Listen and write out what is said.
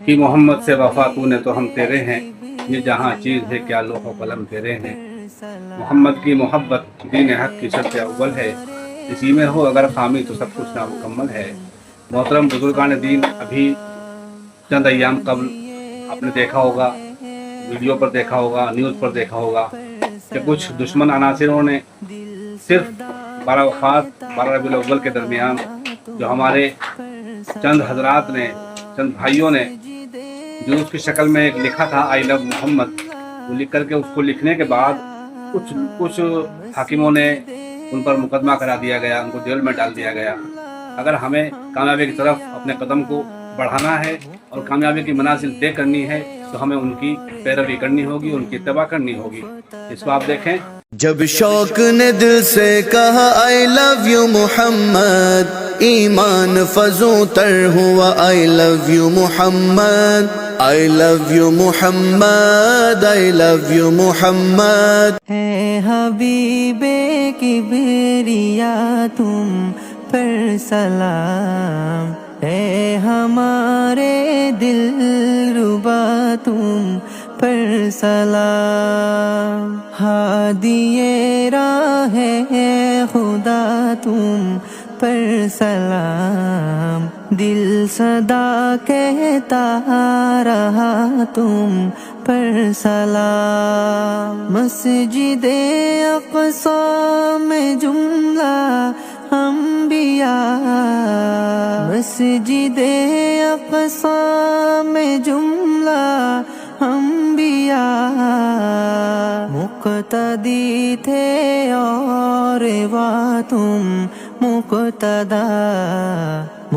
کہ محمد سے وفا تو نے تو ہم تیرے ہیں، یہ جہاں چیز ہے کیا لوح و قلم تیرے ہیں۔ محمد کی محبت دین حق کی شرط اول ہے، اسی میں ہو اگر خامی تو سب کچھ نامکمل ہے۔ محترم بزرگان دین، ابھی چند ایام قبل آپ نے دیکھا ہوگا، ویڈیو پر دیکھا ہوگا، نیوز پر دیکھا ہوگا کہ کچھ دشمن عناصروں نے صرف 12 وفات 12 ربیع الاول کے درمیان جو ہمارے چند حضرات نے، چند بھائیوں نے جو اس کی شکل میں ایک لکھا تھا آئی لو محمد، وہ لکھ کر کے اس کو لکھنے کے بعد کچھ حاکموں نے ان پر مقدمہ کرا دیا گیا، ان کو جیل میں ڈال دیا گیا۔ اگر ہمیں کامیابی کی طرف اپنے قدم کو بڑھانا ہے اور کامیابی کی منازل طے کرنی ہے تو ہمیں ان کی پیروی کرنی ہوگی، ان کی اتباع کرنی ہوگی۔ اس کو آپ دیکھیں، جب شوق نے دل سے کہا I love you محمد، ایمان فزوں تر ہوا I love you Muhammad, I love you Muhammad, I love you محمد۔ اے حبیب کبریا تم پر سلام، اے ہمارے دل ربا تم پر سلام، ہادی راہ خدا تم پر سلام، دل صدا کہتا رہا تم پر سلام، مسجد اقصی میں جملہ انبیاء، مسجد اقصی میں جملہ انبیاء مقتدی تھے اور وا تم مقتدا،